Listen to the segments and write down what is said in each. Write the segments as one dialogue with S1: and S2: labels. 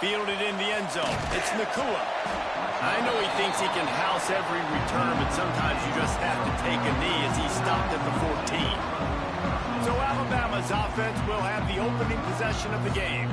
S1: Fielded in the end zone. It's Nakua. I know he thinks he can house every return, but sometimes you just have to take a knee as he stopped at the 14. So Alabama's offense will have the opening possession of the game.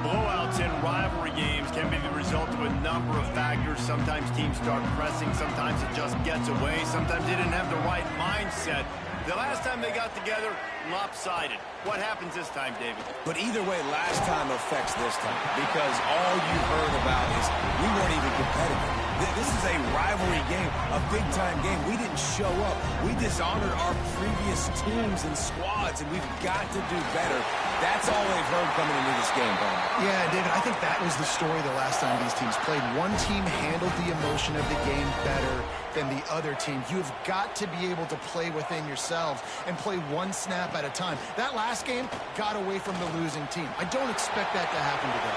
S1: Blowouts in rivalry games can be the result of a number of factors. Sometimes teams start pressing. Sometimes it just gets away. Sometimes they didn't have the right mindset. The last time they got together, lopsided. What happens this time, David?
S2: But either way, last time affects this time because all you heard about is we weren't even competitive. This is a rivalry game, a big-time game. We didn't show up. We dishonored our previous teams and squads, and we've got to do better. That's all they've heard coming into this game, Brian.
S3: Yeah, David, I think that was the story the last time these teams played. One team handled the emotion of the game better than the other team. You've got to be able to play within yourselves and play one snap at a time. That last game got away from the losing team. I don't expect that to happen today.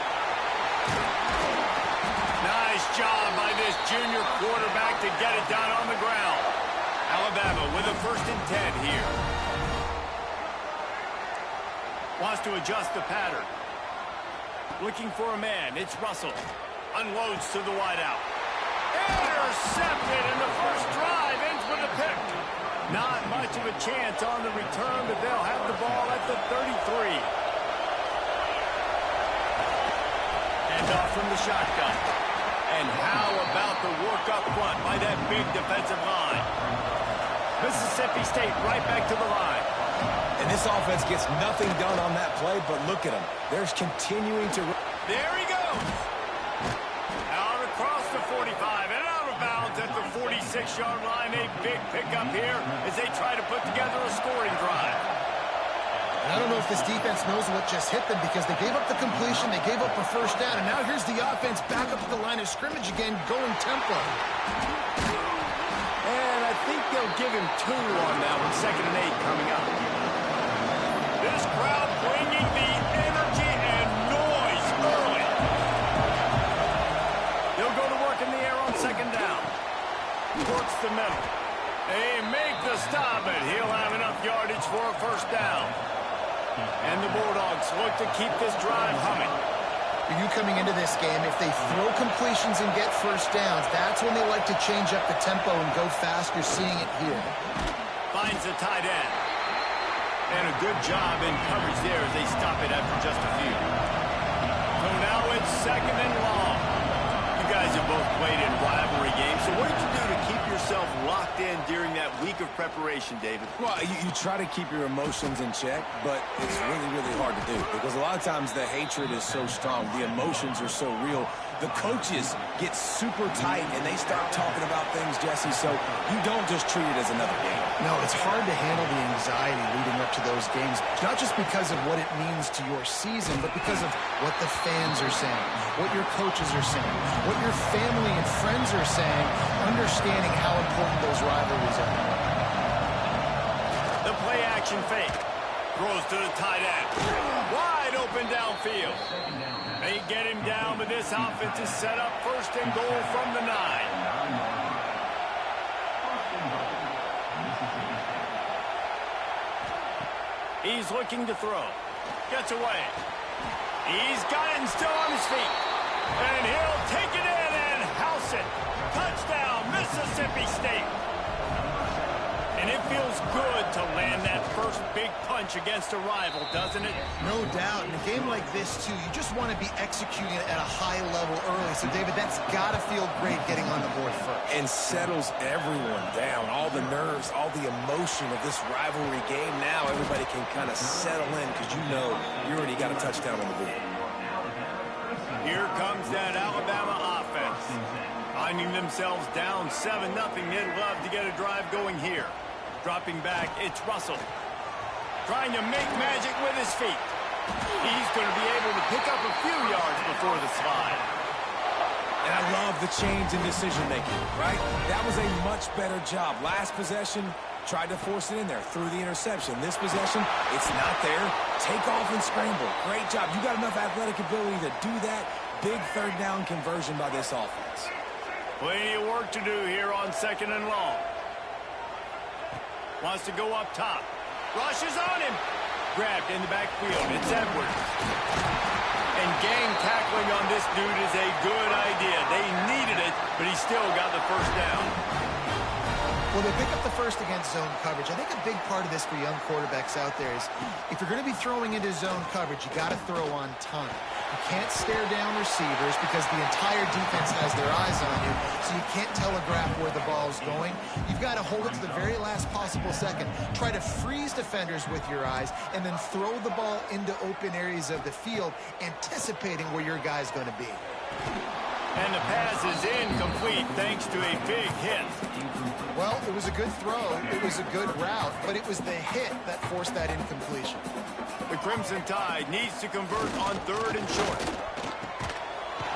S1: Nice job by this junior quarterback to get it done on the ground. Alabama with a 1st and 10 here. Wants to adjust the pattern. Looking for a man. It's Russell. Unloads to the wideout. Intercepted, and the first drive ends with a pick. Not much of a chance on the return, but they'll have the ball at the 33. And off from the shotgun. And how about the work up front by that big defensive line? Mississippi State right back to the line.
S2: And this offense gets nothing done on that play, but look at them. They're continuing to...
S1: There he goes. Out across the 45 and out of bounds at the 46-yard line. A big pickup here as they try to put together a scoring drive.
S3: And I don't know if this defense knows what just hit them because they gave up the completion, they gave up a first down, and now here's the offense back up at the line of scrimmage again, going tempo.
S1: And I think they'll give him 2 on that one. 2nd and 8 coming up. This crowd bringing the energy and noise early. They'll go to work in the air on 2nd down. Works the middle. They make the stop, and he'll have enough yardage for a first down. And the Bulldogs look to keep this drive humming.
S3: For you coming into this game, if they throw completions and get first downs, that's when they like to change up the tempo and go fast. You're seeing it here.
S1: Finds the tight end. And a good job in coverage there as they stop it after just a few. So now it's 2nd and long. You guys have both played in rivalry games, so what did you do to keep yourself locked in during that week of preparation, David?
S2: Well, you try to keep your emotions in check, but it's really, really hard to do because a lot of times the hatred is so strong, the emotions are so real. The coaches get super tight and they start talking about things, Jesse, so you don't just treat it as another game.
S3: No, it's hard to handle the anxiety leading up to those games, not just because of what it means to your season, but because of what the fans are saying, what your coaches are saying, what your family and friends are saying, understanding how important those rivalries are.
S1: The play-action fake. Throws to the tight end. Wide open downfield. They get him down, but this offense is set up 1st and goal from the 9. He's looking to throw. Gets away. He's got it and still on his feet. And he'll take it in and house it. Touchdown, Mississippi State. And it feels good to land that first big punch against a rival, doesn't it?
S3: No doubt. In a game like this, too, you just want to be executing at a high level early. So, David, that's got to feel great getting on the board first.
S2: And settles everyone down. All the nerves, all the emotion of this rivalry game. Now everybody can kind of settle in because you know you already got a touchdown on the board.
S1: Here comes that Alabama offense. Finding themselves down 7-0. They'd love to get a drive going here. Dropping back, it's Russell. Trying to make magic with his feet. He's going to be able to pick up a few yards before the slide.
S2: And I love the change in decision-making, right? That was a much better job. Last possession, tried to force it in there, threw the interception. This possession, it's not there. Take off and scramble. Great job. You got enough athletic ability to do that. Big 3rd down conversion by this offense.
S1: Plenty of work to do here on 2nd and long. Wants to go up top. Rushes on him. Grabbed in the backfield. It's Edwards. And gang tackling on this dude is a good idea. They needed it, but he still got the first down.
S3: Well, they pick up the first against zone coverage. I think a big part of this for young quarterbacks out there is if you're going to be throwing into zone coverage, you got to throw on time. You can't stare down receivers because the entire defense has their eyes on you, so you can't telegraph where the ball's going. You've got to hold it to the very last possible second. Try to freeze defenders with your eyes and then throw the ball into open areas of the field, anticipating where your guy's going to be.
S1: And the pass is incomplete thanks to a big hit.
S3: Well, it was a good throw. It was a good route, but it was the hit that forced that incompletion.
S1: The Crimson Tide needs to convert on 3rd and short.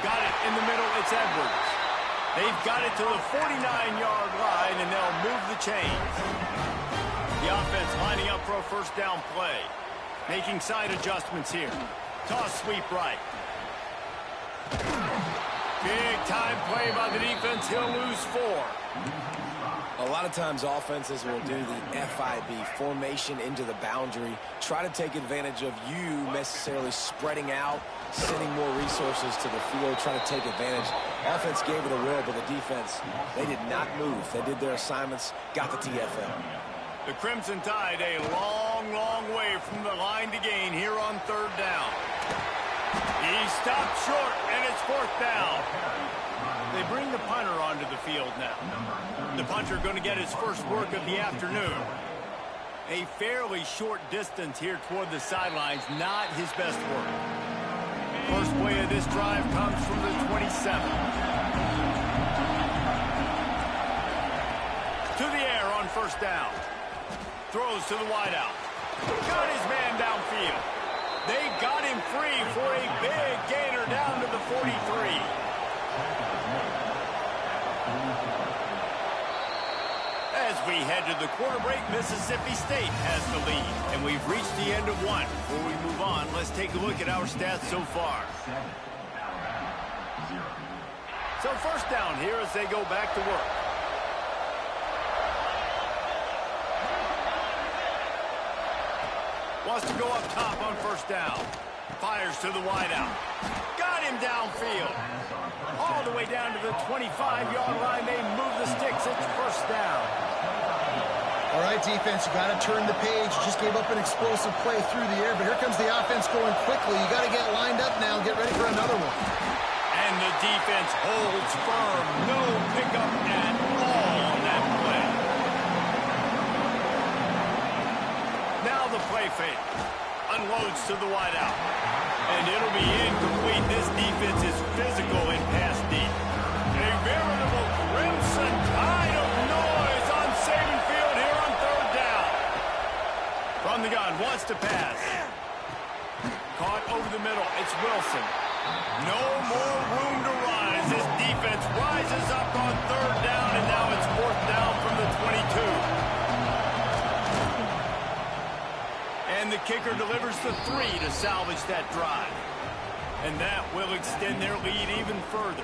S1: Got it in the middle. It's Edwards. They've got it to the 49-yard line, and they'll move the chains. The offense lining up for a first down play. Making side adjustments here. Toss sweep right. Big time play by the defense. He'll lose 4.
S2: A lot of times offenses will do the FIB, formation into the boundary, try to take advantage of you necessarily spreading out, sending more resources to the field, trying to take advantage. Offense gave it a will, but the defense, they did not move. They did their assignments, got the TFL.
S1: The Crimson Tide a long, long way from the line to gain here on 3rd down. He stopped short, and it's 4th down. They bring the punter onto the field now. The punter going to get his first work of the afternoon. A fairly short distance here toward the sidelines, not his best work. First play of this drive comes from the 27. To the air on 1st down. Throws to the wideout. Got his man downfield. They got him free for a big gainer down to the 43. As we head to the quarter break, Mississippi State has the lead. And we've reached the end of 1. Before we move on, let's take a look at our stats so far. So first down here as they go back to work. Wants to go up top on 1st down. Fires to the wideout. Got him downfield. All the way down to the 25-yard line. They move the sticks. It's 1st down.
S3: All right, defense, you got to turn the page. You just gave up an explosive play through the air, but here comes the offense going quickly. You got to get lined up now and get ready for another one.
S1: And the defense holds firm. No pickup at all on that play. Now the play fake. Unloads to the wideout. And it'll be incomplete. This defense is physical and pass deep. A veritable crimson tide of noise on Saban Field here on 3rd down. From the gun, wants to pass. Caught over the middle. It's Wilson. No more room to rise. This defense rises up on 3rd down, and now it's 4th down from the 22. And the kicker delivers the 3 to salvage that drive. And that will extend their lead even further.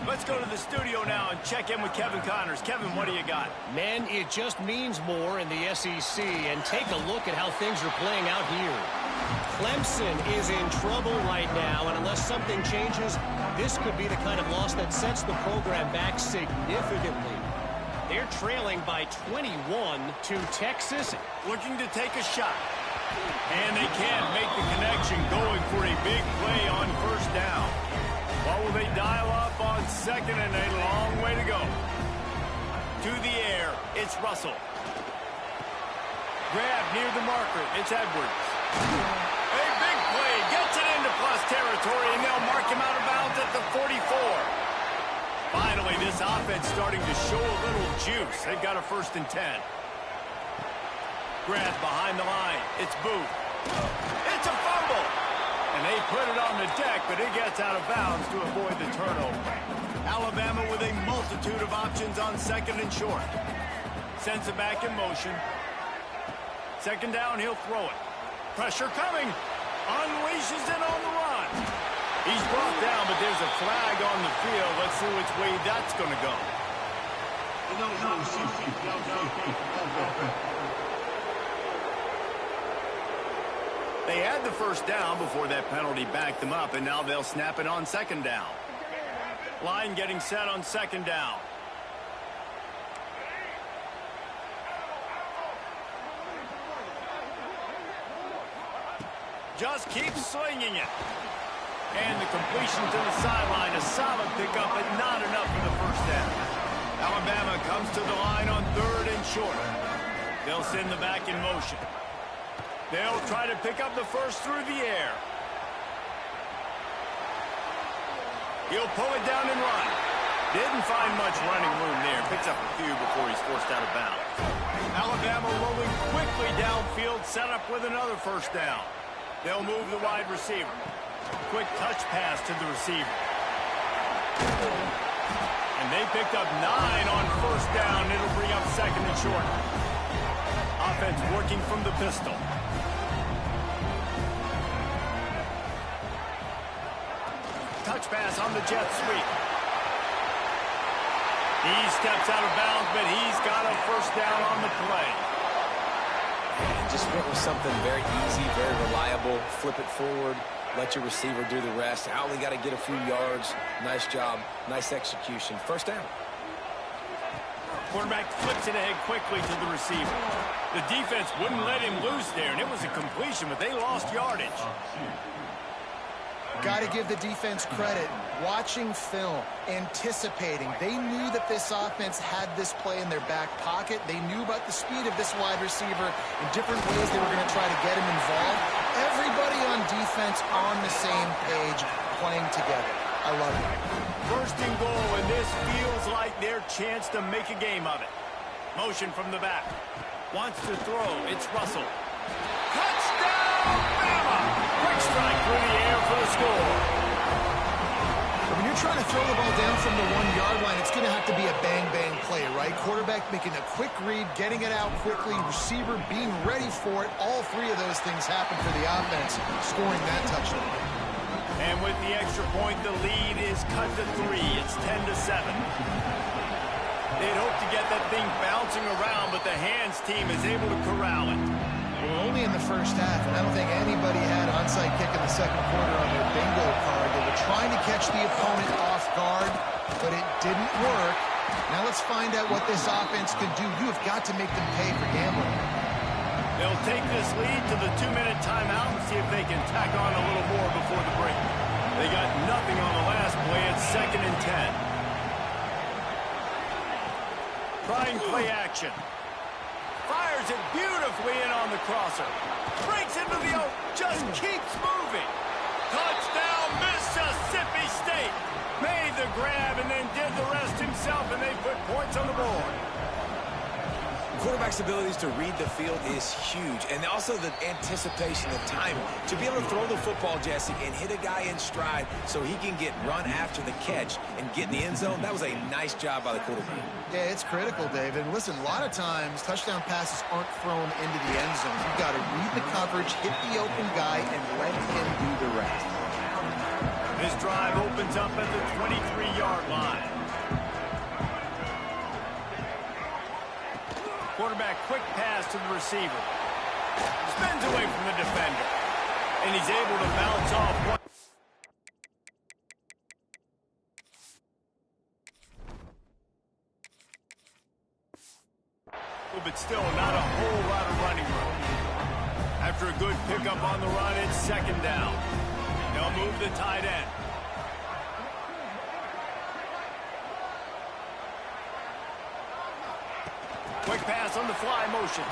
S1: Let's go to the studio now and check in with Kevin Connors. Kevin, what do you got?
S4: Man, it just means more in the SEC. And take a look at how things are playing out here. Clemson is in trouble right now, and unless something changes, this could be the kind of loss that sets the program back significantly. They're trailing by 21 to Texas.
S1: Looking to take a shot. And they can't make the connection, going for a big play on 1st down. What will they dial up on 2nd and a long way to go? To the air, it's Russell. Grab near the marker, it's Edwards. A big play, gets it into plus territory, and they'll mark him out of bounds at the 44. Finally, this offense starting to show a little juice. They've got a 1st and 10. Grab behind the line. It's Booth. It's a fumble. And they put it on the deck, but it gets out of bounds to avoid the turnover. Alabama with a multitude of options on 2nd and short. Sends it back in motion. 2nd down, he'll throw it. Pressure coming. Unleashes it on the run. He's brought down, but there's a flag on the field. Let's see which way that's going to go. They had the first down before that penalty backed them up, and now they'll snap it on second down. Line getting set on second down. Just keeps slinging it. And the completion to the sideline, a solid pickup, but not enough for the first down. Alabama comes to the line on 3rd and short. They'll send the back in motion. They'll try to pick up the first through the air. He'll pull it down and run. Didn't find much running room there. Picks up a few before he's forced out of bounds. Alabama rolling quickly downfield, set up with another first down. They'll move the wide receiver. Quick touch pass to the receiver. And they picked up 9 on first down. It'll bring up 2nd and short. Offense working from the pistol. Touch pass on the jet sweep. He steps out of bounds, but he's got a first down on the play.
S2: And just went with something very easy, very reliable. Flip it forward. Let your receiver do the rest. I only got to get a few yards. Nice job. Nice execution. First down.
S1: Quarterback flips it ahead quickly to the receiver. The defense wouldn't let him loose there, and it was a completion, but they lost yardage.
S3: Got to give the defense credit. Watching film, anticipating. They knew that this offense had this play in their back pocket. They knew about the speed of this wide receiver in different ways they were going to try to get him involved. Everybody on defense on the same page, playing together. I love it.
S1: 1st and goal, and this feels like their chance to make a game of it. Motion from the back. Wants to throw. It's Russell. Touchdown, Bama! Quick strike through the air for the score.
S3: When you're trying to throw the ball down from the 1-yard line, it's going to have to be a bang-bang play, right? Quarterback making a quick read, getting it out quickly, receiver being ready for it. All 3 of those things happen for the offense, scoring that touchdown.
S1: And with the extra point, the lead is cut to 3. It's 10-7. They'd hope to get that thing bouncing around, but the hands team is able to corral it.
S3: Well, only in the first half, and I don't think anybody had onside kick in the second quarter on their bingo card. They were trying to catch the opponent off guard, but it didn't work. Now let's find out what this offense can do. You have got to make them pay for gambling.
S1: They'll take this lead to the 2-minute timeout and see if they can tack on a little more before the break. They got nothing on the last play. It's 2nd and 10. Trying play action. Fires it beautifully in on the crosser. Breaks into the oak. Just keeps moving. Touchdown, Mississippi State. Made the grab and then did the rest himself, and they put points on the board.
S2: Quarterback's abilities to read the field is huge, and also the anticipation, the timing. To be able to throw the football, Jesse, and hit a guy in stride so he can get run after the catch and get in the end zone, that was a nice job by the quarterback.
S3: Yeah, it's critical, David. Listen, a lot of times touchdown passes aren't thrown into the end zone. You've got to read the coverage, hit the open guy, and let him do the rest.
S1: This drive opens up at the 23-yard line. Quarterback quick pass to the receiver. Spins away from the defender. And he's able to bounce off one. But still not a whole lot of running room. After a good pickup on the run, it's 2nd down. They'll move the tight end. Quick pass on the fly motion.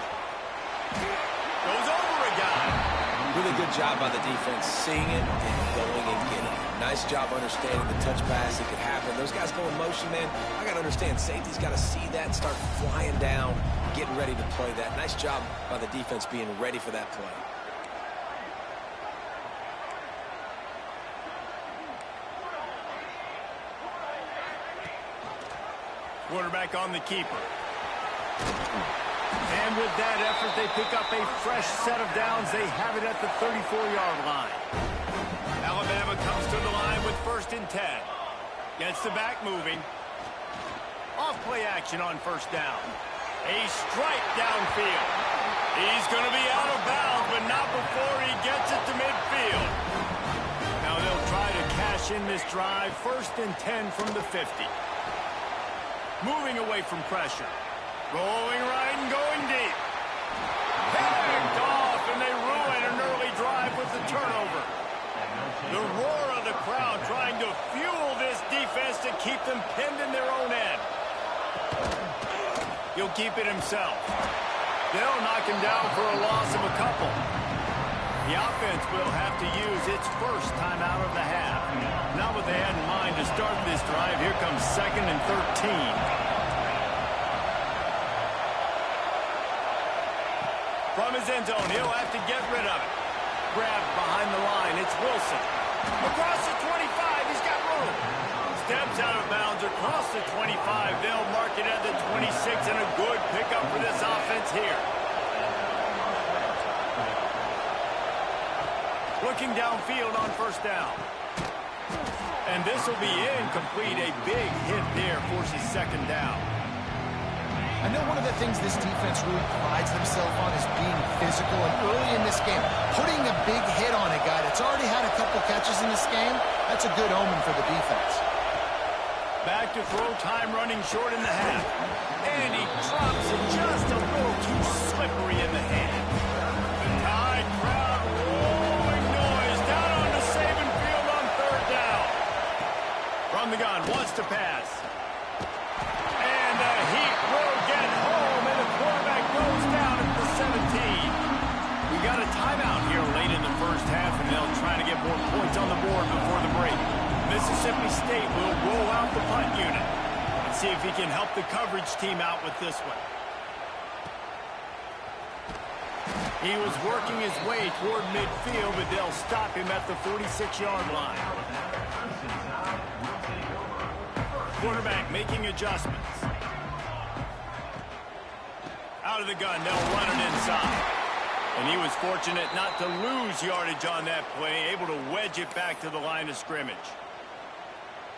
S1: Goes over a guy.
S2: Really good job by the defense, seeing it and going and getting it. Nice job understanding the touch pass. It could happen. Those guys go in motion, man. I got to understand, safety's got to see that and start flying down, getting ready to play that. Nice job by the defense being ready for that play.
S1: Quarterback on the keeper. And with that effort, they pick up a fresh set of downs. They have it at the 34-yard line. Alabama comes to the line with 1st and 10. Gets the back moving. Off play action on 1st down. A strike downfield. He's going to be out of bounds, but not before he gets it to midfield. Now they'll try to cash in this drive. 1st and 10 from the 50. Moving away from pressure. Rolling right and going deep. Picked off, and they ruin an early drive with the turnover. The roar of the crowd trying to fuel this defense to keep them pinned in their own end. He'll keep it himself. They'll knock him down for a loss of a couple. The offense will have to use its first timeout of the half. Not what they had in mind to start this drive. Here comes 2nd and 13. From his end zone, he'll have to get rid of it. Grabbed behind the line, it's Wilson. Across the 25, he's got room. Steps out of bounds across the 25. They'll mark it at the 26, and a good pickup for this offense here. Looking downfield on 1st down. And this will be incomplete. A big hit there forces 2nd down.
S3: I know one of the things this defense really prides themselves on is being physical, and early in this game, putting a big hit on a guy that's already had a couple catches in this game, that's a good omen for the defense.
S1: Back to throw time, running short in the half. And he drops it just a little too slippery in the hand. The Tide crowd rolling noise down on the Saban field on 3rd down. From the gun, wants to pass. And the heat will get home, and the quarterback goes down at the 17. We got a timeout here late in the 1st half, and they'll try to get more points on the board before the break. Mississippi State will roll out the punt unit and see if he can help the coverage team out with this one. He was working his way toward midfield, but they'll stop him at the 46-yard line. Quarterback making adjustments. Out of the gun, they'll run it inside. And he was fortunate not to lose yardage on that play, able to wedge it back to the line of scrimmage.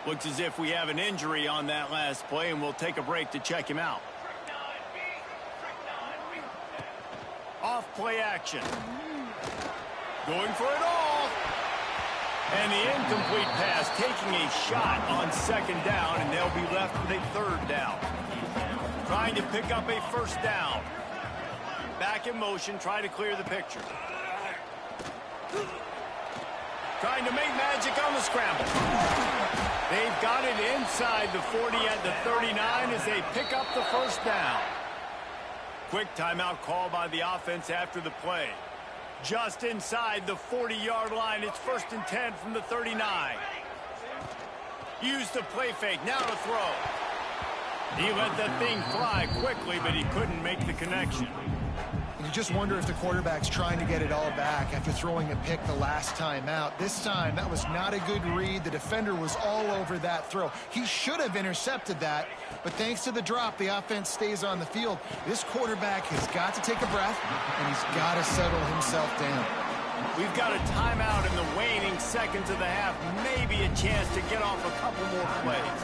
S1: Looks as if we have an injury on that last play, and we'll take a break to check him out. Off play action. Going for it all. And the incomplete pass taking a shot on 2nd down, and they'll be left with a 3rd down. Trying to pick up a 1st down. Back in motion, try to clear the picture. Trying to make magic on the scramble. They've got it inside the 40 at the 39 as they pick up the 1st down. Quick timeout call by the offense after the play. Just inside the 40-yard line. It's 1st and 10 from the 39. Use the play fake. Now to throw. He let that thing fly quickly, but he couldn't make the connection.
S3: You just wonder if the quarterback's trying to get it all back after throwing a pick the last time out. This time, that was not a good read. The defender was all over that throw. He should have intercepted that, but thanks to the drop, the offense stays on the field. This quarterback has got to take a breath, and he's got to settle himself down.
S1: We've got a timeout in the waning seconds of the half. Maybe a chance to get off a couple more plays.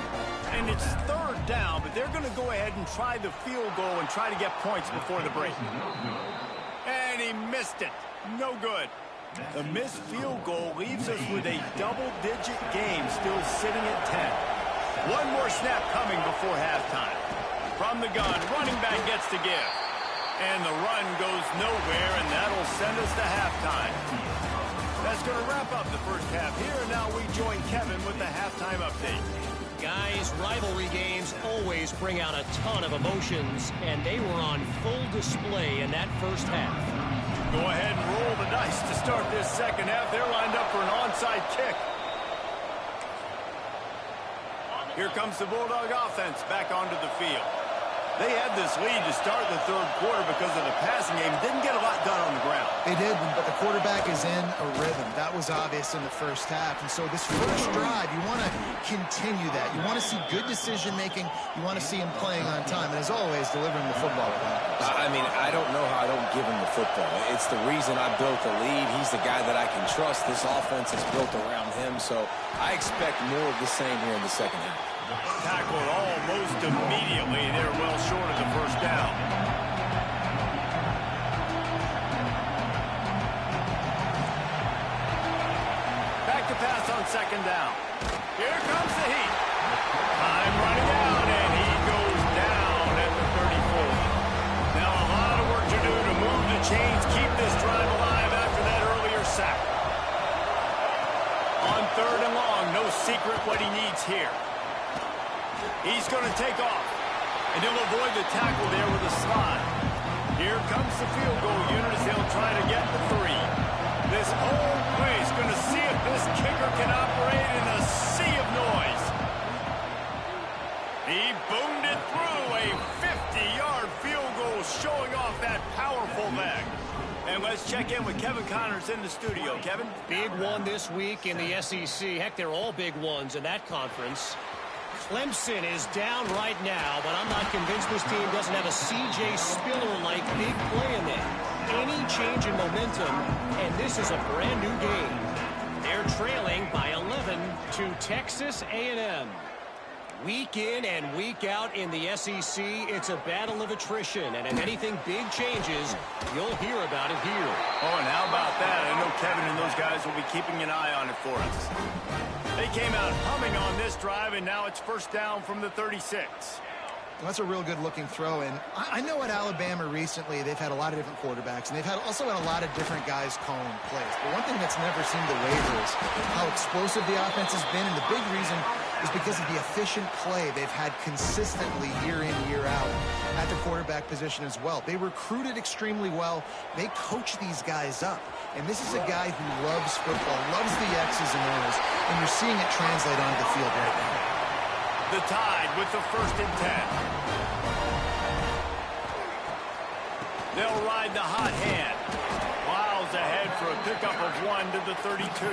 S1: And it's 3rd down, but they're going to go ahead and try the field goal and try to get points before the break. And he missed it. No good. The missed field goal leaves us with a double-digit game still sitting at 10. One more snap coming before halftime. From the gun, running back gets to give. And the run goes nowhere, and that'll send us to halftime. That's going to wrap up the 1st half here, and now we join Kevin with the halftime update.
S4: Guys, rivalry games always bring out a ton of emotions, and they were on full display in that 1st half.
S1: Go ahead and roll the dice to start this 2nd half. They're lined up for an onside kick. Here comes the Bulldog offense back onto the field. They had this lead to start the 3rd quarter because of the passing game. Didn't get a lot done on the ground.
S3: They did, but the quarterback is in a rhythm. That was obvious in the 1st half. And so this 1st drive, you want to continue that. You want to see good decision-making. You want to see him playing on time. And as always, delivering the football.
S2: I mean, I don't know how I don't give him the football. It's the reason I built the lead. He's the guy that I can trust. This offense is built around him. So I expect more of the same here in the 2nd half.
S1: Tackled almost immediately. They're well short of the 1st down. back to pass on second down. Here comes the heat. Time running out, and he goes down at the 34. Now a lot of work to do to move the chains, keep this drive alive after that earlier sack. On third and long, no secret what he needs here. He's going to take off, and he'll avoid the tackle there with a slide. Here comes the field goal unit as they'll try to get the 3. This whole place going to see if this kicker can operate in a sea of noise. He boomed it through, a 50-yard field goal showing off that powerful leg. And let's check in with Kevin Connors in the studio. Kevin?
S4: Big one this week in the SEC. Heck, they're all big ones in that conference. Clemson is down right now, but I'm not convinced this team doesn't have a C.J. Spiller-like big play in there. Any change in momentum, and this is a brand-new game. They're trailing by 11 to Texas A&M. Week in and week out in the SEC, it's a battle of attrition, and if anything big changes, you'll hear about it here.
S1: Oh, and how about that? I know Kevin and those guys will be keeping an eye on it for us. They came out humming on this drive, and now it's first down from the 36.
S3: That's a real good-looking throw, and I know at Alabama recently they've had a lot of different quarterbacks, and they've also had a lot of different guys calling plays. But one thing that's never seemed to waver is how explosive the offense has been, and the big reason is because of the efficient play they've had consistently year in, year out at the quarterback position as well. They recruited extremely well. They coach these guys up, and this is a guy who loves football, loves the X's and O's, and you're seeing it translate onto the field right now.
S1: The Tide with the 1st and 10. They'll ride the hot hand. Miles ahead for a pickup of 1 to the 32.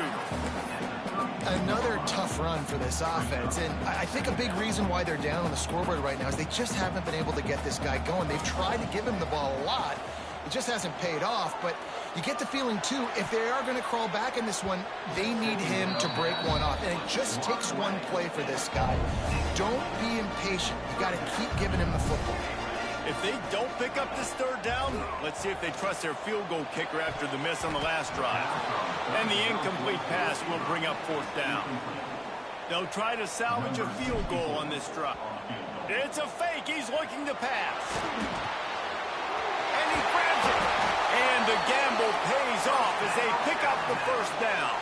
S3: Another tough run for this offense, and I think a big reason why they're down on the scoreboard right now is they just haven't been able to get this guy going. They've tried to give him the ball a lot. It just hasn't paid off, but you get the feeling, too, if they are going to crawl back in this one, they need him to break one off, and it just takes one play for this guy. Don't be impatient. You got to keep giving him the football.
S1: If they don't pick up this 3rd down, let's see if they trust their field goal kicker after the miss on the last drive. And the incomplete pass will bring up 4th down. They'll try to salvage a field goal on this drive. It's a fake. He's looking to pass. And he grabs it. And the gamble pays off as they pick up the 1st down.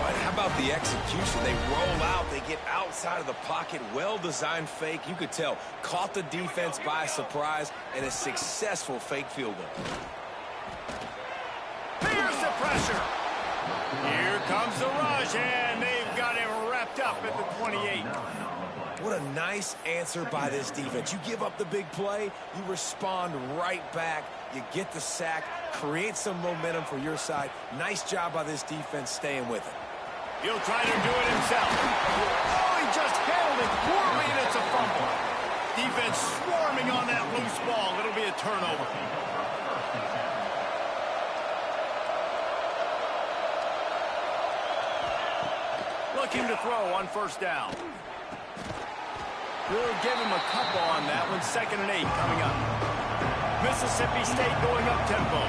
S2: But how about the execution? They roll out, they get outside of the pocket, well-designed fake. You could tell, caught the defense by surprise, and a successful fake field goal.
S1: Here's the pressure. Here comes the rush, and they've got him wrapped up at the 28.
S2: What a nice answer by this defense. You give up the big play, you respond right back, you get the sack, create some momentum for your side. Nice job by this defense staying with it.
S1: He'll try to do it himself. Oh, he just handled it poorly, and it's a fumble. Defense swarming on that loose ball. It'll be a turnover. Looking to throw on 1st down. We'll give him a couple on that one. 2nd and 8 coming up. Mississippi State going up tempo.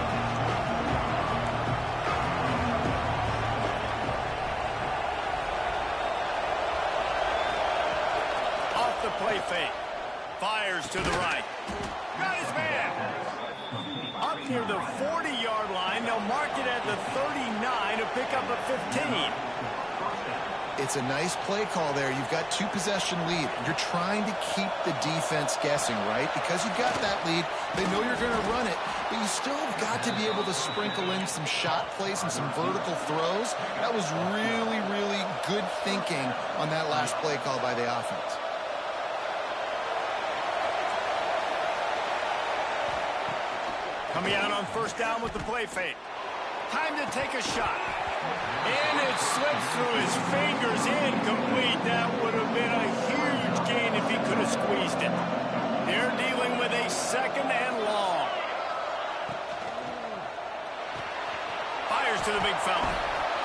S1: Off the play fake. Fires to the right. Got his man. Up near the 40-yard line. They'll mark it at the 39 to pick up a 15.
S3: It's a nice play call there. You've got 2-possession lead. You're trying to keep the defense guessing, right? Because you've got that lead, they know you're going to run it, but you still have got to be able to sprinkle in some shot plays and some vertical throws. That was really, really good thinking on that last play call by the offense.
S1: Coming out on 1st down with the play fake. Time to take a shot. And it slips through his fingers, incomplete. That would have been a huge gain if he could have squeezed it. They're dealing with a 2nd and long. Fires to the big fella.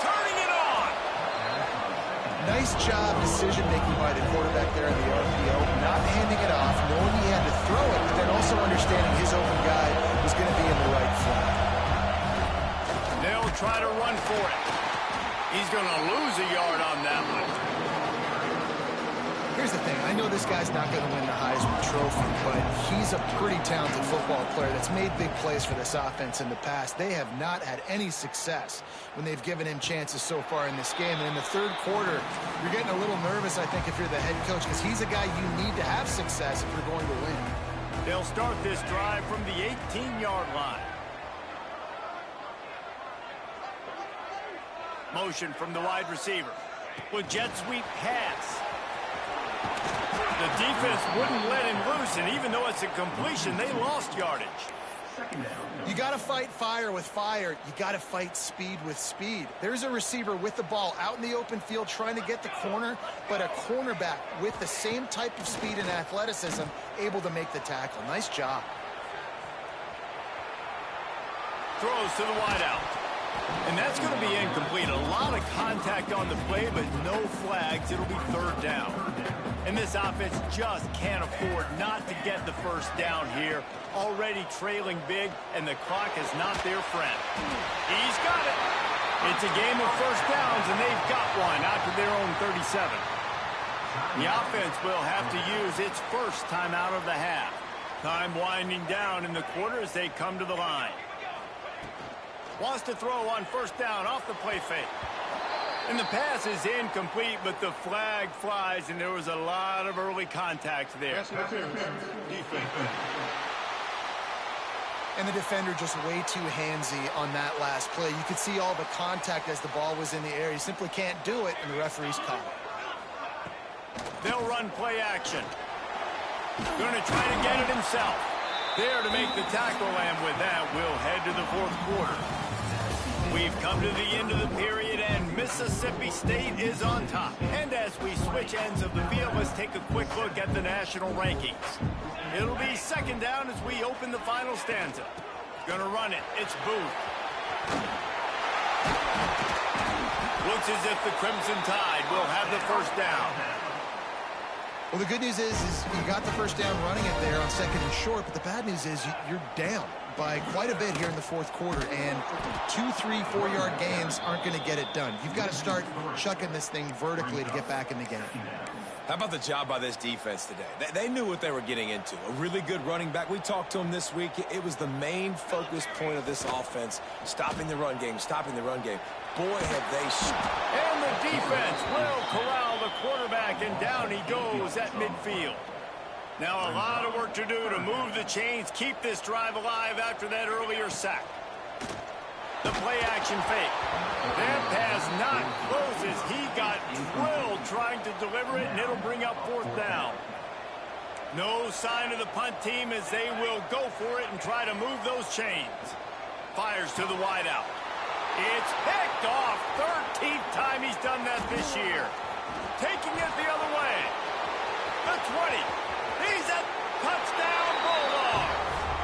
S1: Turning it on.
S3: Nice job decision-making by the quarterback there in the RPO. Not handing it off, knowing he had to throw it, but then also understanding his open guy was going to be in the right flat.
S1: They'll try to run for it. He's going to lose a yard on that one.
S3: Here's the thing. I know this guy's not going to win the Heisman Trophy, but he's a pretty talented football player that's made big plays for this offense in the past. They have not had any success when they've given him chances so far in this game. And in the third quarter, you're getting a little nervous, I think, if you're the head coach, because he's a guy you need to have success if you're going to win.
S1: They'll start this drive from the 18-yard line. Motion from the wide receiver. With jet sweep pass. The defense wouldn't let him loose, and even though it's a completion, they lost yardage.
S3: You got to fight fire with fire. You got to fight speed with speed. There's a receiver with the ball out in the open field trying to get the corner, but a cornerback with the same type of speed and athleticism able to make the tackle. Nice job.
S1: Throws to the wideout. And that's going to be incomplete. A lot of contact on the play, but no flags. It'll be third down. And this offense just can't afford not to get the first down here. Already trailing big, and the clock is not their friend. He's got it. It's a game of first downs, and they've got one out to their own 37. The offense will have to use its first timeout of the half. Time winding down in the quarter as they come to the line. Wants to throw on first down off the play fake. And the pass is incomplete, but the flag flies, and there was a lot of early contact there.
S3: And the defender just way too handsy on that last play. You could see all the contact as the ball was in the air. He simply can't do it, and the referee's caught it.
S1: They'll run play action. Going to try to get it himself. There to make the tackle, and with that, we'll head to the fourth quarter. We've come to the end of the period, and Mississippi State is on top. And as we switch ends of the field, let's take a quick look at the national rankings. It'll be second down as we open the final stanza. Gonna run it. It's Booth. Looks as if the Crimson Tide will have the first down.
S3: Well, the good news is you got the first down running it there on second and short, but the bad news is you're down by quite a bit here in the fourth quarter, and 2, 3, 4-yard gains aren't going to get it done. You've got to start chucking this thing vertically to get back in the game.
S2: How about the job by this defense today? They knew what they were getting into. A really good running back. We talked to him this week. It was the main focus point of this offense, stopping the run game, stopping the run game. Boy, have they...
S1: And the defense will corral the quarterback, and down he goes at midfield. Now a lot of work to do to move the chains, keep this drive alive after that earlier sack. The play action fake. That pass not closes. He got drilled trying to deliver it, and it'll bring up fourth down. No sign of the punt team as they will go for it and try to move those chains. Fires to the wideout. It's picked off. 13th time he's done that this year. Taking it the other way. The 20. He's a touchdown Bulldog.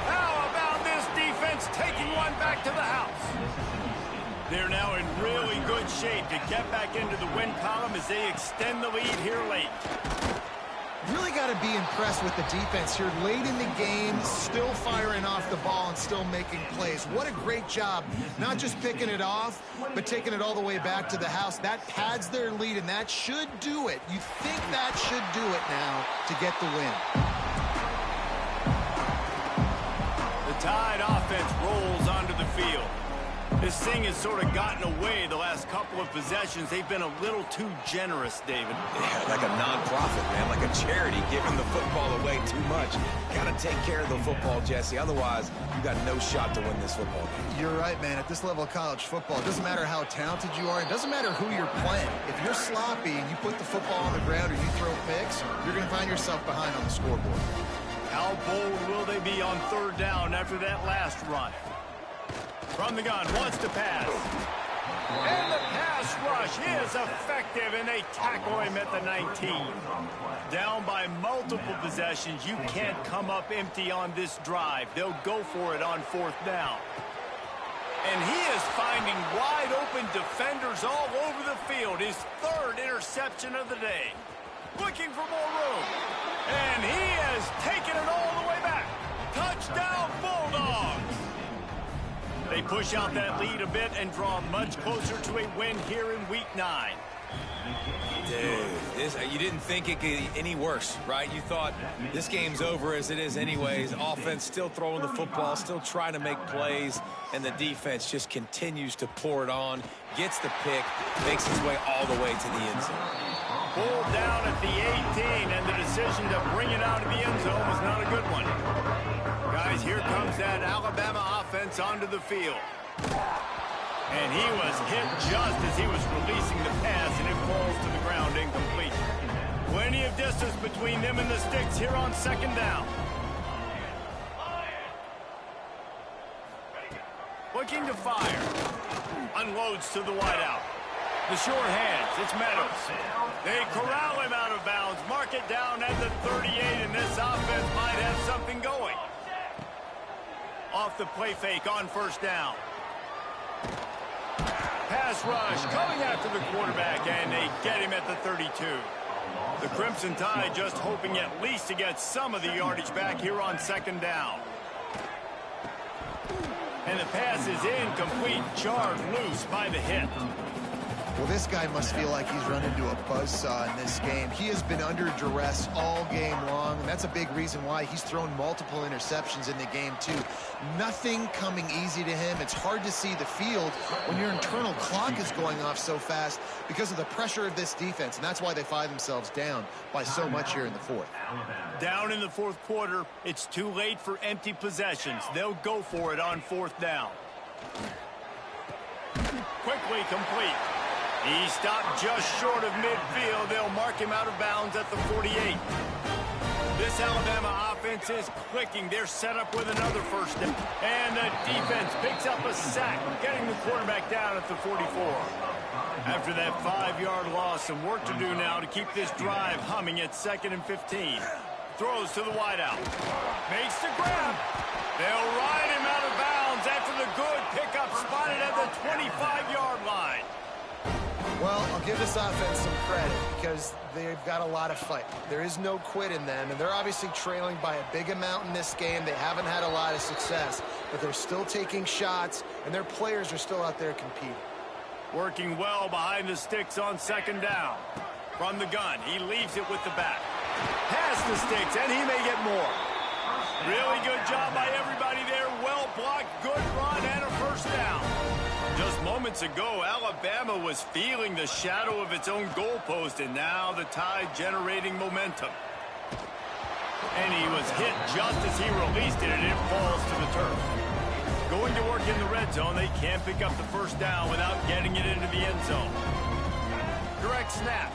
S1: How about this defense taking one back to the house? They're now in really good shape to get back into the win column as they extend the lead here late.
S3: Really got to be impressed with the defense here late in the game, still firing off the ball and still making plays. What a great job, not just picking it off, but taking it all the way back to the house. That pads their lead, and that should do it. You think that should do it now to get the win.
S1: The Tide offense rolls onto the field. This thing has sort of gotten away the last couple of possessions. They've been a little too generous, David.
S2: Yeah, like a non-profit, man, like a charity giving the football away too much. Got to take care of the football, Jesse. Otherwise, you got no shot to win this football game.
S3: You're right, man. At this level of college football, it doesn't matter how talented you are. It doesn't matter who you're playing. If you're sloppy and you put the football on the ground or you throw picks, you're going to find yourself behind on the scoreboard.
S1: How bold will they be on third down after that last run? From the gun, wants to pass. And the pass rush is effective, and they tackle him at the 19. Down by multiple possessions. You can't come up empty on this drive. They'll go for it on fourth down. And he is finding wide open defenders all over the field. His third interception of the day. Looking for more room. And he has taken it all the way back. Touchdown Bulldogs. They push out that lead a bit and draw much closer to a win here in Week 9.
S2: Dude, you didn't think it could get any worse, right? You thought this game's over as it is anyways. Offense still throwing the football, still trying to make plays, and the defense just continues to pour it on, gets the pick, makes its way all the way to the end zone.
S1: Pulled down at the 18, and the decision to bring it out of the end zone was not a good one. Guys, here comes that Alabama offense onto the field. And he was hit just as he was releasing the pass, and it falls to the ground incomplete. Plenty of distance between them and the sticks here on second down. Looking to fire. Unloads to the wideout. The short hands, it's Meadows. They corral him out of bounds, mark it down at the 38, and this offense might have something going. Off the play fake on first down. Pass rush coming after the quarterback, and they get him at the 32. The Crimson Tide just hoping at least to get some of the yardage back here on second down. And the pass is incomplete, jarred loose by the hit.
S3: Well, this guy must feel like he's run into a buzzsaw in this game. He has been under duress all game long, and that's a big reason why he's thrown multiple interceptions in the game, too. Nothing coming easy to him. It's hard to see the field when your internal clock is going off so fast because of the pressure of this defense, and that's why they find themselves down by so much here in the fourth.
S1: Down in the fourth quarter, it's too late for empty possessions. They'll go for it on fourth down. Quickly complete. He stopped just short of midfield. They'll mark him out of bounds at the 48. This Alabama offense is clicking. They're set up with another first down. And the defense picks up a sack, getting the quarterback down at the 44. After that 5-yard loss, some work to do now to keep this drive humming at 2nd and 15. Throws to the wideout. Makes the grab. They'll ride him out of bounds after the good pickup spotted at the 25-yard line.
S3: Well, I'll give this offense some credit because they've got a lot of fight. There is no quit in them, and they're obviously trailing by a big amount in this game. They haven't had a lot of success, but they're still taking shots, and their players are still out there competing.
S1: Working well behind the sticks on second down. From the gun, he leaves it with the back. Past the sticks, and he may get more. Really good job by everybody there. Well blocked, good run, and a first down. Just moments ago, Alabama was feeling the shadow of its own goalpost, and now the Tide generating momentum. And he was hit just as he released it, and it falls to the turf. Going to work in the red zone, they can't pick up the first down without getting it into the end zone. Direct snap.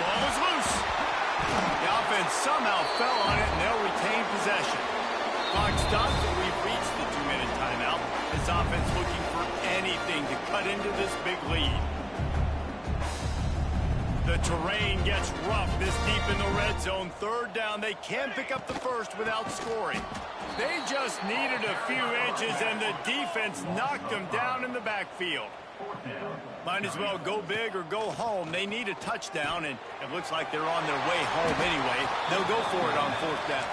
S1: Ball is loose. The offense somehow fell on it, and they'll retain possession. Clock stops, and we've reached the 2-minute timeout. This offense looking for anything to cut into this big lead. The terrain gets rough this deep in the red zone. Third down, they can pick up the first without scoring. They just needed a few inches, and the defense knocked them down in the backfield. Might as well go big or go home. They need a touchdown, and it looks like they're on their way home anyway. They'll go for it on fourth down.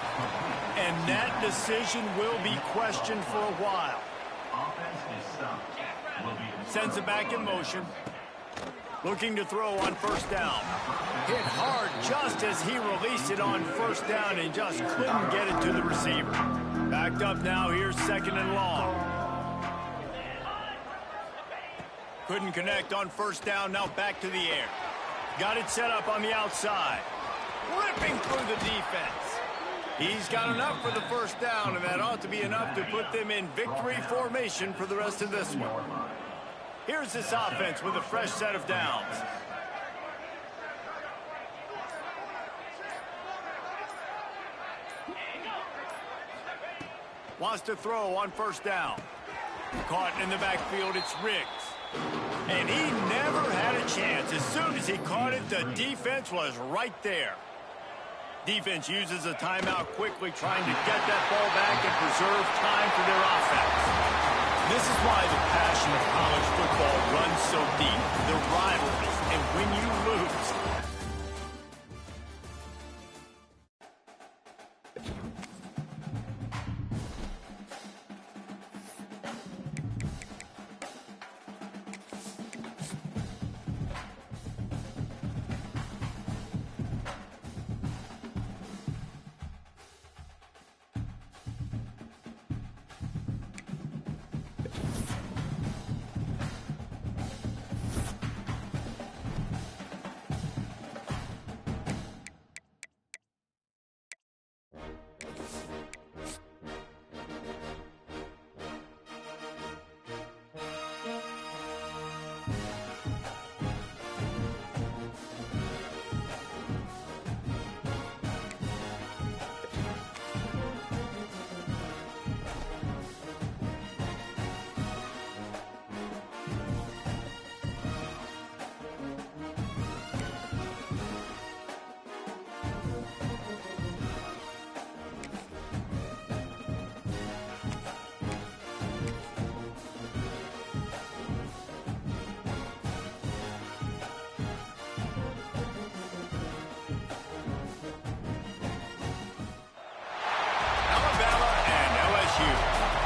S1: And that decision will be questioned for a while. Sends it back in motion. Looking to throw on first down. Hit hard just as he released it on first down and just couldn't get it to the receiver. Backed up now, here's 2nd and long. Couldn't connect on first down, now back to the air. Got it set up on the outside. Ripping through the defense. He's got enough for the first down, and that ought to be enough to put them in victory formation for the rest of this one. Here's this offense with a fresh set of downs. Wants to throw on first down. Caught in the backfield, it's Riggs. And he never had a chance. As soon as he caught it, the defense was right there. Defense uses a timeout quickly, trying to get that ball back and preserve time for their offense. This is why the passion of college football runs so deep. The rivalries, and when you lose,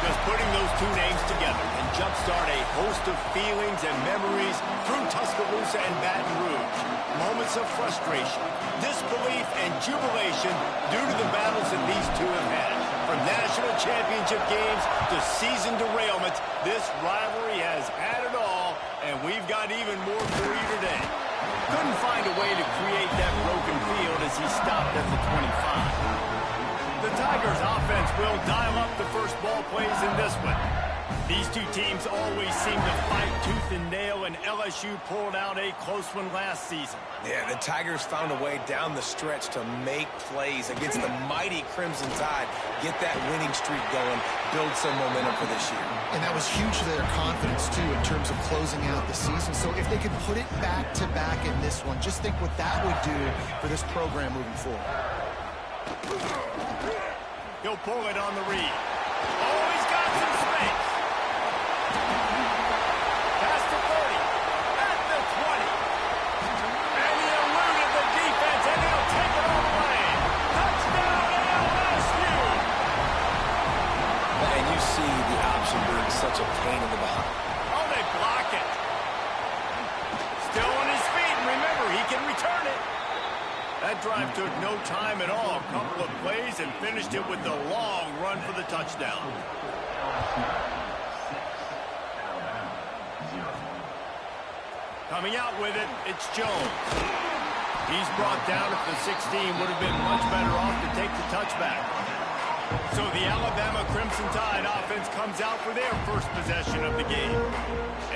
S1: Just putting those two names together can jumpstart a host of feelings and memories through Tuscaloosa and Baton Rouge. Moments of frustration, disbelief, and jubilation due to the battles that these two have had. From national championship games to season derailments, this rivalry has had it all, and we've got even more for you today. Couldn't find a way to create that broken field as he stopped at the 25. The Tigers' offense will dial up the first ball plays in this one. These two teams always seem to fight tooth and nail, and LSU pulled out a close one last season.
S2: Yeah, the Tigers found a way down the stretch to make plays against the mighty Crimson Tide, get that winning streak going, build some momentum for this year.
S3: And that was huge to their confidence, too, in terms of closing out the season. So if they could put it back-to-back in this one, just think what that would do for this program moving forward.
S1: He'll pull it on the read. Oh, he's got some space. Past the 30. At the 20. And he eluded the defense, and he'll take it all the way. Touchdown, LSU.
S2: And you see the option being such a pain in the behind.
S1: Oh, they block it. Still on his feet, and remember, he can return it. That drive took no time at all. A couple of plays and finished it with the long run for the touchdown. Coming out with it, it's Jones. He's brought down at the 16. Would have been much better off to take the touchback. So the Alabama Crimson Tide offense comes out for their first possession of the game.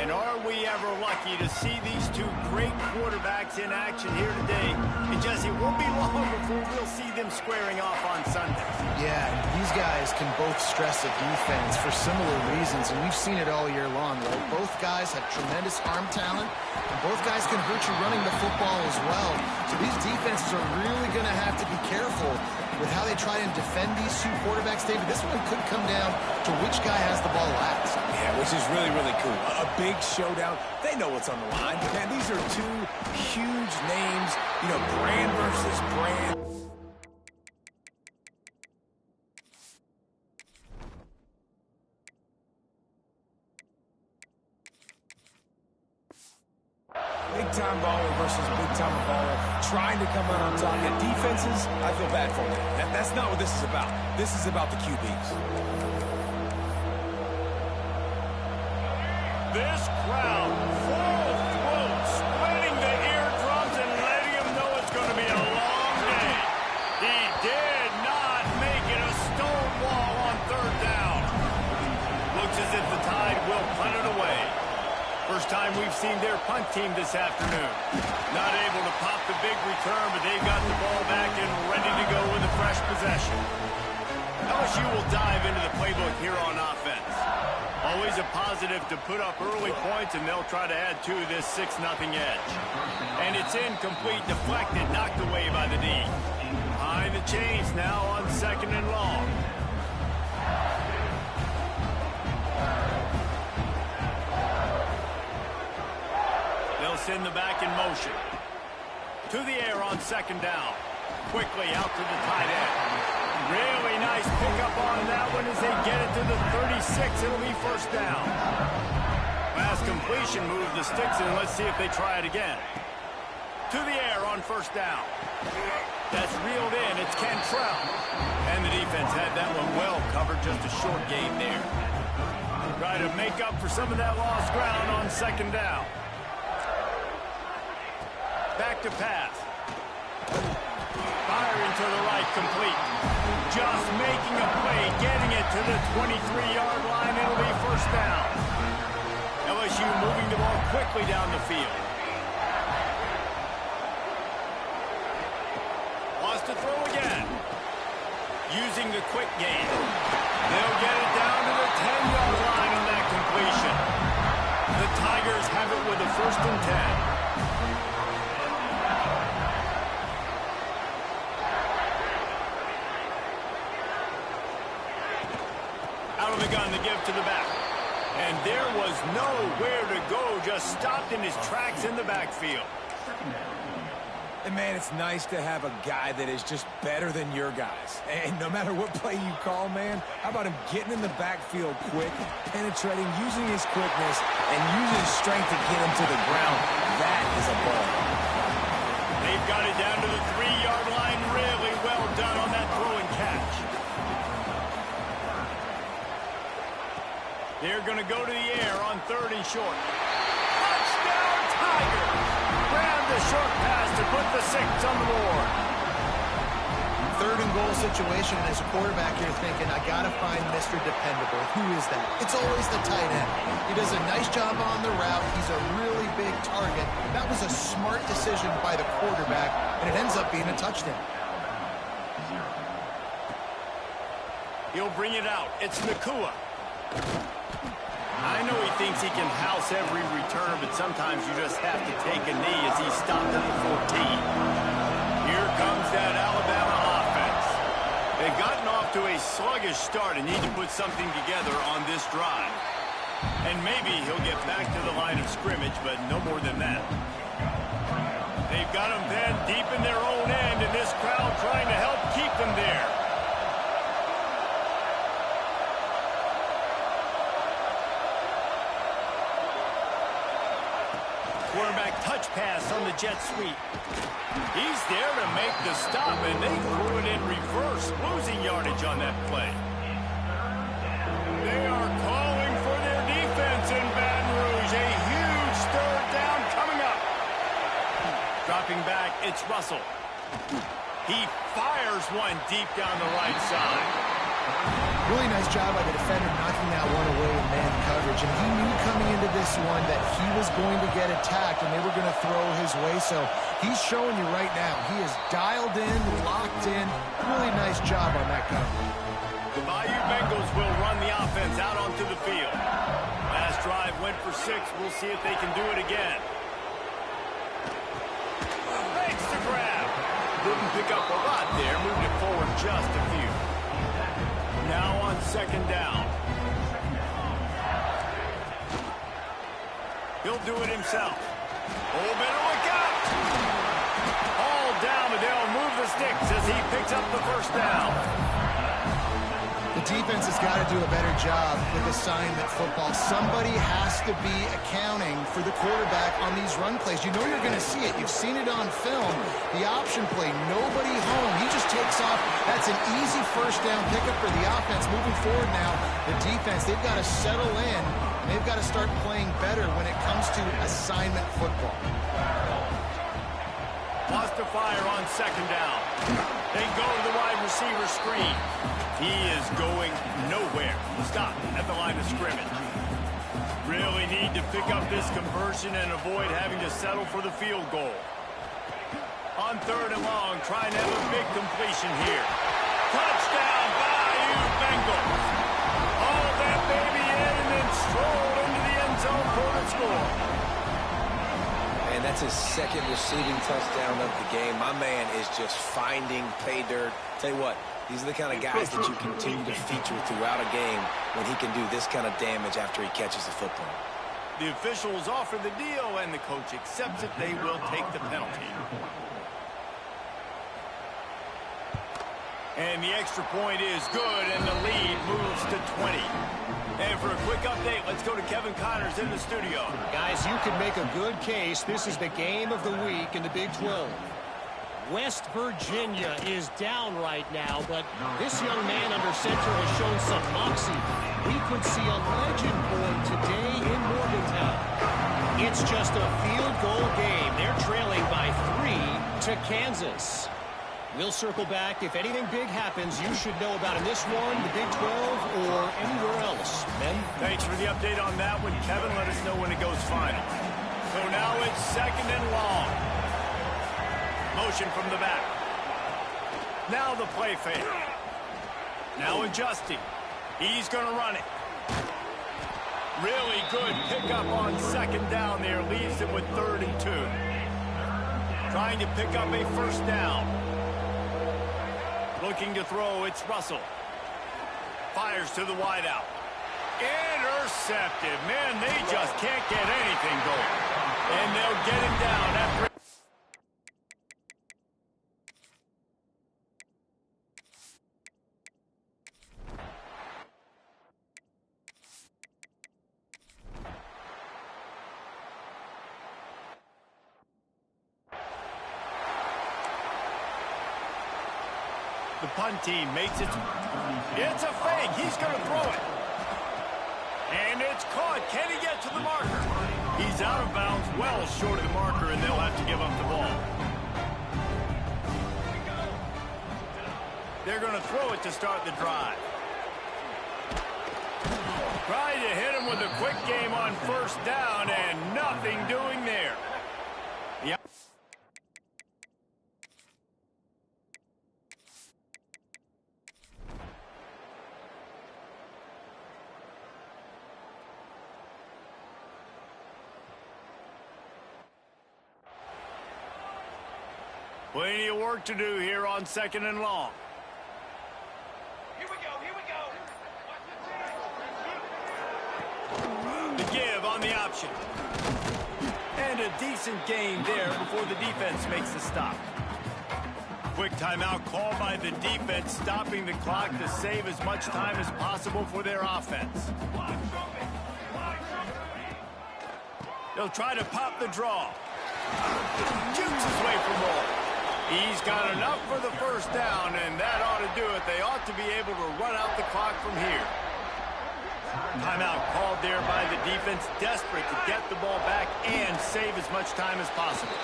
S1: And are we ever lucky to see these two great quarterbacks in action here today? And Jesse, it won't be long before we'll see them squaring off on Sunday.
S3: Yeah, these guys can both stress a defense for similar reasons, and we've seen it all year long, right? Both guys have tremendous arm talent, and both guys can hurt you running the football as well. So these defenses are really going to have to be careful with how they try and defend these two quarterbacks, David. This one could come down to which guy has the ball last.
S2: Yeah, which is really, really cool. A big showdown. They know what's on the line. Man, these are two huge names, you know, brand versus brand. Big-time baller versus big-time baller, trying to come out on top. Yeah, defenses, I feel bad for them. That's not what this is about. This is about the QBs.
S1: This crowd, full throat, splitting the eardrums and letting them know it's going to be a long day. He did not make it a stone wall on third down. Looks as if the Tide will punt it away. First time we've seen their punt team this afternoon. Not able to pop the big return, but they've got the ball back and ready to go with a fresh possession. LSU will dive into the playbook here on offense. Always a positive to put up early points, and they'll try to add to this 6-0 edge. And it's incomplete, deflected, knocked away by the D. Behind the chains now on 2nd and long. Send the back in motion. To the air on 2nd down. Quickly out to the tight end. Really nice pickup on that one as they get it to the 36. It'll be first down. Last completion, move the sticks in. Let's see if they try it again. To the air on 1st down. That's reeled in. It's Cantrell. And the defense had that one well covered. Just a short gain there. Try to make up for some of that lost ground on 2nd down. Back to pass. Firing to the right, complete. Just making a play, getting it to the 23-yard line. It'll be first down. LSU moving the ball quickly down the field. Lost to throw again. Using the quick game. They'll get it down to the 10-yard line on that completion. The Tigers have it with a 1st and 10. The gun to give to the back. And there was nowhere to go, just stopped in his tracks in the backfield.
S2: And, man, it's nice to have a guy that is just better than your guys. And no matter what play you call, man, how about him getting in the backfield quick, penetrating, using his quickness, and using his strength to get him to the ground. That is a ball.
S1: They've got it down to the 3-yard line. Really well done on that throw and catch. They're going to go to the air on 3rd and short. Touchdown, Tiger! Grab the short pass to put the 6 on the board.
S3: 3rd and goal situation, and as a quarterback, you're thinking, I got to find Mr. Dependable. Who is that? It's always the tight end. He does a nice job on the route. He's a really big target. That was a smart decision by the quarterback, and it ends up being a touchdown.
S1: He'll bring it out. It's Nakua. I know he thinks he can house every return, but sometimes you just have to take a knee as he stopped at the 14. Here comes that Alabama offense. They've gotten off to a sluggish start and need to put something together on this drive. And maybe he'll get back to the line of scrimmage, but no more than that. They've got them then deep in their own end, and this crowd trying to help keep them there. Quarterback touch pass on the jet sweep. He's there to make the stop, and they threw it in reverse, losing yardage on that play. They are calling for their defense in Baton Rouge. A huge 3rd down coming up. Dropping back, it's Russell. He fires one deep down the right side.
S3: Really nice job by the defender knocking that one away in man coverage. And he knew coming into this one that he was going to get attacked and they were going to throw his way. So he's showing you right now. He is dialed in, locked in. Really nice job on that coverage.
S1: The Bayou Bengals will run the offense out onto the field. Last drive went for 6. We'll see if they can do it again. Makes the grab. Didn't pick up a lot there. Moved it forward just a few. Now on 2nd down. He'll do it himself. Oh, better look out. All down, but they'll move the sticks as he picks up the 1st down.
S3: The defense has got to do a better job with assignment football. Somebody has to be accounting for the quarterback on these run plays. You know you're going to see it. You've seen it on film. The option play, nobody home. He just takes off. That's an easy 1st down pickup for the offense. Moving forward now, the defense, they've got to settle in. They've got to start playing better when it comes to assignment football.
S1: Lost to fire on 2nd down. They go to the wide receiver screen. He is going nowhere. Stop at the line of scrimmage. Really need to pick up this conversion and avoid having to settle for the field goal. On 3rd and long, trying to have a big completion here. Touchdown, Bayou Bengals. Haul that baby in and then stroll into the end zone for the score.
S2: And that's his 2nd receiving touchdown of the game. My man is just finding pay dirt. Tell you what, these are the kind of guys that you continue to feature throughout a game when he can do this kind of damage after he catches the football.
S1: The officials offer the deal, and the coach accepts it. They will take the penalty. And the extra point is good, and the lead moves to 20. And for a quick update, let's go to Kevin Connors in the studio.
S4: Guys, you can make a good case. This is the game of the week in the Big 12. West Virginia is down right now, but this young man under center has shown some moxie. We could see a legend born today in Morgantown. It's just a field goal game. They're trailing by 3 to Kansas. We'll circle back. If anything big happens, you should know about in this one, the Big 12, or anywhere else. Ben?
S1: Thanks for the update on that one, Kevin. Let us know when it goes final. So now it's 2nd and long. Motion from the back. Now the play fake. Now adjusting. He's going to run it. Really good pickup on 2nd down there. Leaves him with 3rd and 2. Trying to pick up a 1st down. Looking to throw, it's Russell. Fires to the wideout. Intercepted. Man, they just can't get anything going. And they'll get him down after... The punt team makes it. It's a fake. He's going to throw it. And it's caught. Can he get to the marker? He's out of bounds, well short of the marker, and they'll have to give up the ball. They're going to throw it to start the drive. Trying to hit him with a quick game on first down, and nothing doing there. Yep. Plenty of work to do here on 2nd and long.
S2: Here we go, here we go.
S1: The give on the option. And a decent gain there before the defense makes the stop. Quick timeout called by the defense, stopping the clock to save as much time as possible for their offense. They'll try to pop the draw. Jukes his way for more. He's got enough for the first down, and that ought to do it. They ought to be able to run out the clock from here. Timeout called there by the defense, desperate to get the ball back and save as much time as possible.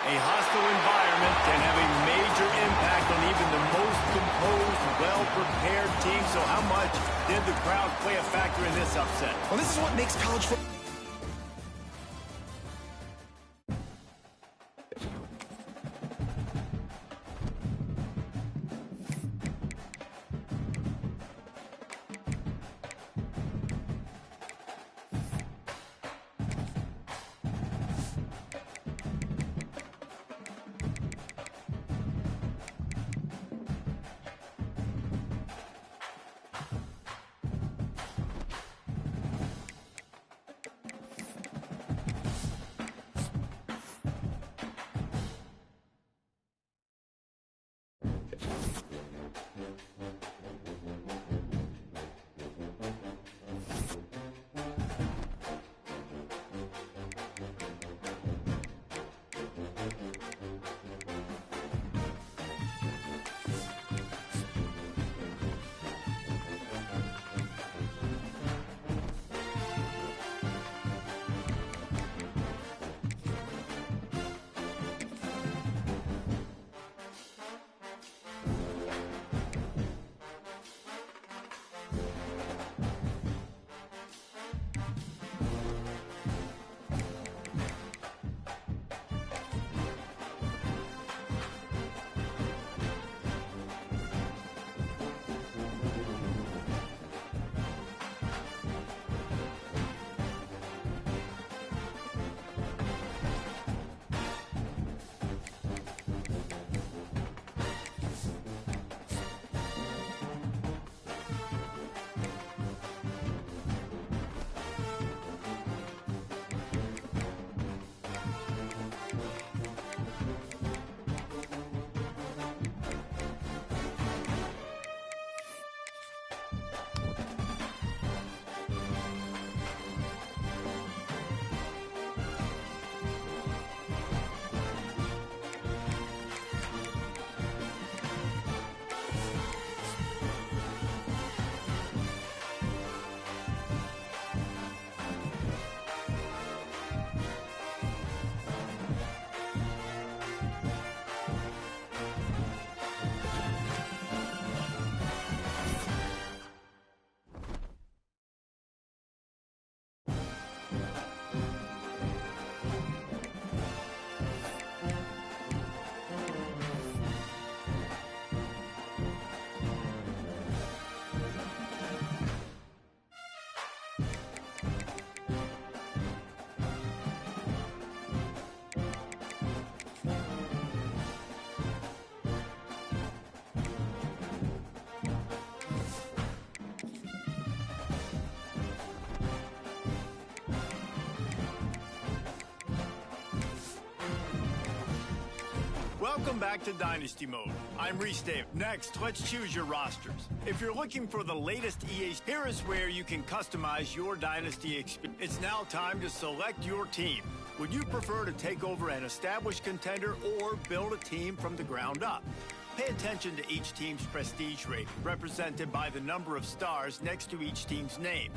S1: A hostile environment can have a major impact on even the most composed, well-prepared team. So how much did the crowd play a factor in this upset?
S2: Well, this is what makes college football.
S1: Welcome back to Dynasty Mode. I'm Reese Davis. Next, let's choose your rosters. If you're looking for the latest EA, here is where you can customize your Dynasty experience. It's now time to select your team. Would you prefer to take over an established contender or build a team from the ground up? Pay attention to each team's prestige rating, represented by the number of stars next to each team's name.